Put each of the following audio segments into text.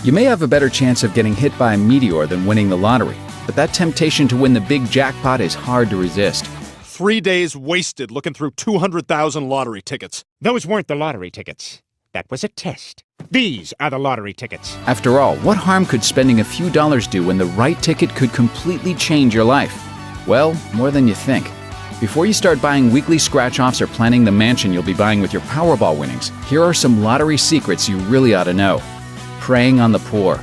You may have a better chance of getting hit by a meteor than winning the lottery, but that temptation to win the big jackpot is hard to resist. 3 days wasted looking through 200,000 lottery tickets. Those weren't the lottery tickets. That was a test. These are the lottery tickets. After all, what harm could spending a few dollars do when the right ticket could completely change your life? Well, more than you think. Before you start buying weekly scratch-offs or planning the mansion you'll be buying with your Powerball winnings, here are some lottery secrets you really ought to know. Preying on the poor.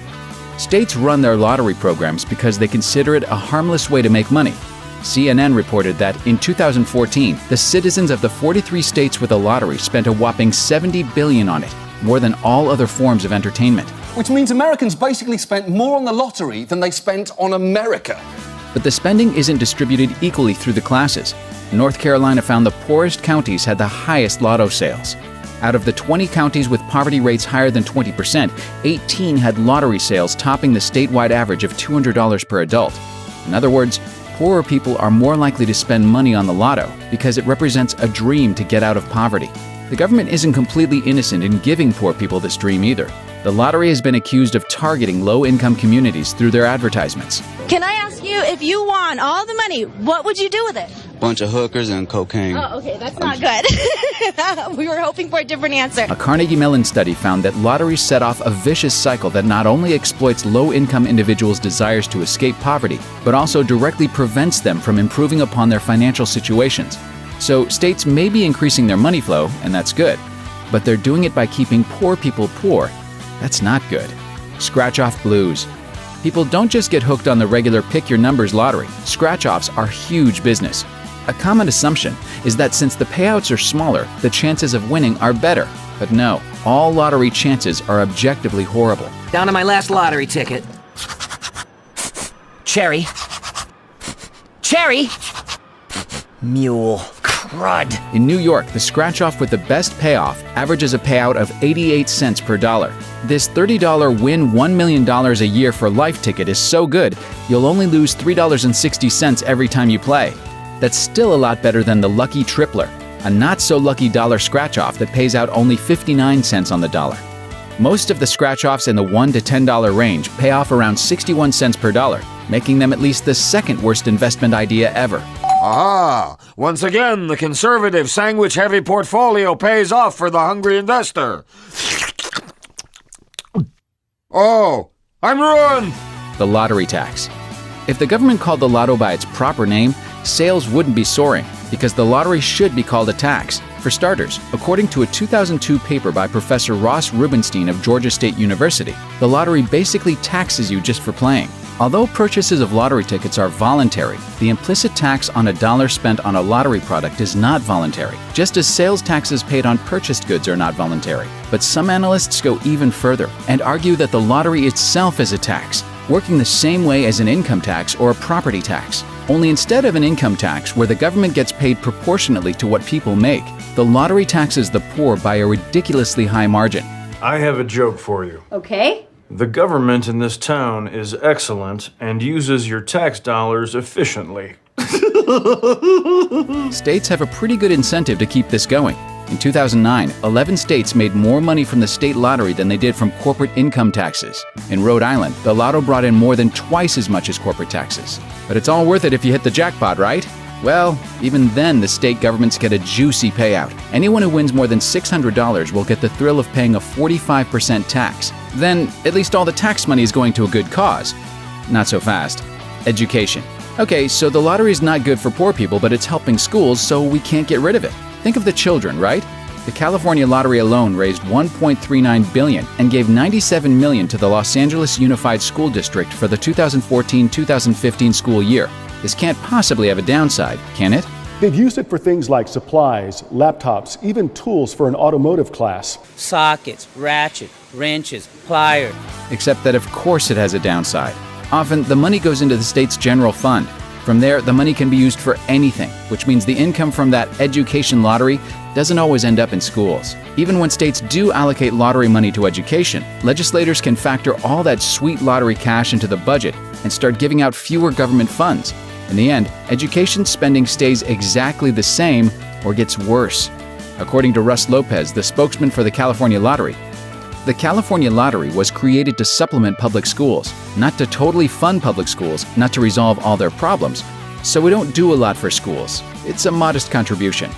States run their lottery programs because they consider it a harmless way to make money. CNN reported that in 2014, the citizens of the 43 states with a lottery spent a whopping $70 billion on it, more than all other forms of entertainment. Which means Americans basically spent more on the lottery than they spent on America. But the spending isn't distributed equally through the classes. North Carolina found the poorest counties had the highest lotto sales. Out of the 20 counties with poverty rates higher than 20%, 18 had lottery sales topping the statewide average of $200 per adult. In other words, poorer people are more likely to spend money on the lotto because it represents a dream to get out of poverty. The government isn't completely innocent in giving poor people this dream either. The lottery has been accused of targeting low-income communities through their advertisements. Can I ask you, if you won all the money, what would you do with it? Bunch of hookers and cocaine. Oh, okay, that's not good. We were hoping for a different answer. A Carnegie Mellon study found that lotteries set off a vicious cycle that not only exploits low-income individuals' desires to escape poverty, but also directly prevents them from improving upon their financial situations. So states may be increasing their money flow, and that's good, but they're doing it by keeping poor people poor. That's not good. Scratch-off blues. People don't just get hooked on the regular pick-your-numbers lottery. Scratch-offs are huge business. A common assumption is that since the payouts are smaller, the chances of winning are better. But no, all lottery chances are objectively horrible. Down to my last lottery ticket. Cherry. Cherry! Mule. Crud. In New York, the scratch-off with the best payoff averages a payout of 88 cents per dollar. This $30 win $1 million a year for life ticket is so good, you'll only lose $3.60 every time you play. That's still a lot better than the Lucky Tripler, a not-so-lucky dollar scratch-off that pays out only 59 cents on the dollar. Most of the scratch-offs in the $1 to $10 range pay off around 61 cents per dollar, making them at least the second worst investment idea ever. Ah, once again, the conservative sandwich-heavy portfolio pays off for the hungry investor. Oh, I'm ruined! The lottery tax. If the government called the lotto by its proper name, sales wouldn't be soaring, because the lottery should be called a tax. For starters, according to a 2002 paper by Professor Ross Rubenstein of Georgia State University, the lottery basically taxes you just for playing. Although purchases of lottery tickets are voluntary, the implicit tax on a dollar spent on a lottery product is not voluntary, just as sales taxes paid on purchased goods are not voluntary. But some analysts go even further and argue that the lottery itself is a tax, working the same way as an income tax or a property tax. Only instead of an income tax where the government gets paid proportionately to what people make, the lottery taxes the poor by a ridiculously high margin. I have a joke for you. Okay. The government in this town is excellent and uses your tax dollars efficiently. States have a pretty good incentive to keep this going. In 2009, 11 states made more money from the state lottery than they did from corporate income taxes. In Rhode Island, the lotto brought in more than twice as much as corporate taxes. But it's all worth it if you hit the jackpot, right? Well, even then, the state governments get a juicy payout. Anyone who wins more than $600 will get the thrill of paying a 45% tax. Then, at least all the tax money is going to a good cause. Not so fast. Education. Okay, so the lottery is not good for poor people, but it's helping schools, so we can't get rid of it. Think of the children, right? The California lottery alone raised $1.39 billion and gave $97 million to the Los Angeles Unified School District for the 2014-2015 school year. This can't possibly have a downside, can it? They've used it for things like supplies, laptops, even tools for an automotive class. Sockets, ratchet, wrenches, pliers. Except that of course it has a downside. Often, the money goes into the state's general fund. From there, the money can be used for anything, which means the income from that education lottery doesn't always end up in schools. Even when states do allocate lottery money to education, legislators can factor all that sweet lottery cash into the budget and start giving out fewer government funds. In the end, education spending stays exactly the same or gets worse. According to Russ Lopez, the spokesman for the California Lottery, The California Lottery was created to supplement public schools, not to totally fund public schools, not to resolve all their problems. So we don't do a lot for schools. It's a modest contribution.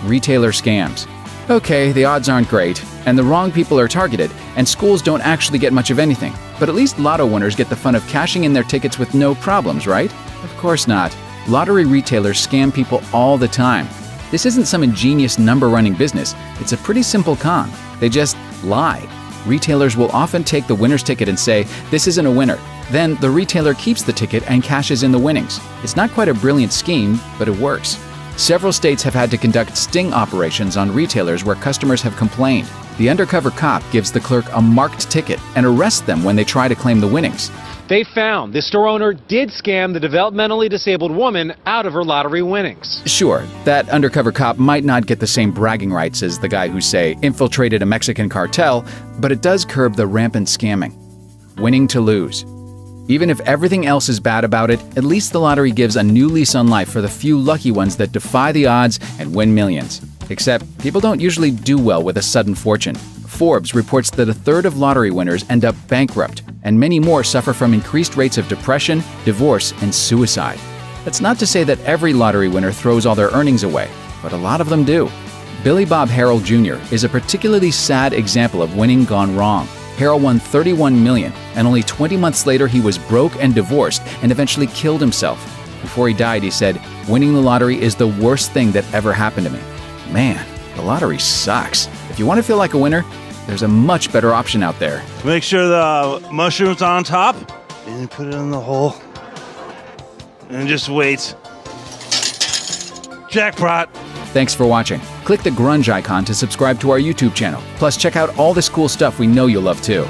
Retailer scams. Okay, the odds aren't great, and the wrong people are targeted, and schools don't actually get much of anything. But at least lotto winners get the fun of cashing in their tickets with no problems, right? Of course not. Lottery retailers scam people all the time. This isn't some ingenious number-running business. It's a pretty simple con. They just lie. Retailers will often take the winner's ticket and say, "This isn't a winner." Then the retailer keeps the ticket and cashes in the winnings. It's not quite a brilliant scheme, but it works. Several states have had to conduct sting operations on retailers where customers have complained. The undercover cop gives the clerk a marked ticket and arrests them when they try to claim the winnings. They found the store owner did scam the developmentally disabled woman out of her lottery winnings. Sure, that undercover cop might not get the same bragging rights as the guy who, say, infiltrated a Mexican cartel, but it does curb the rampant scamming. Winning to lose. Even if everything else is bad about it, at least the lottery gives a new lease on life for the few lucky ones that defy the odds and win millions. Except, people don't usually do well with a sudden fortune. Forbes reports that a third of lottery winners end up bankrupt, and many more suffer from increased rates of depression, divorce, and suicide. That's not to say that every lottery winner throws all their earnings away, but a lot of them do. Billy Bob Harrell Jr. is a particularly sad example of winning gone wrong. Harrell won $31 million, and only 20 months later he was broke and divorced and eventually killed himself. Before he died, he said, "Winning the lottery is the worst thing that ever happened to me." Man, the lottery sucks. If you want to feel like a winner, there's a much better option out there. Make sure the mushroom's on top, and put it in the hole, and just wait. Jackpot! Thanks for watching. Click the grunge icon to subscribe to our YouTube channel. Plus, check out all this cool stuff we know you'll love too.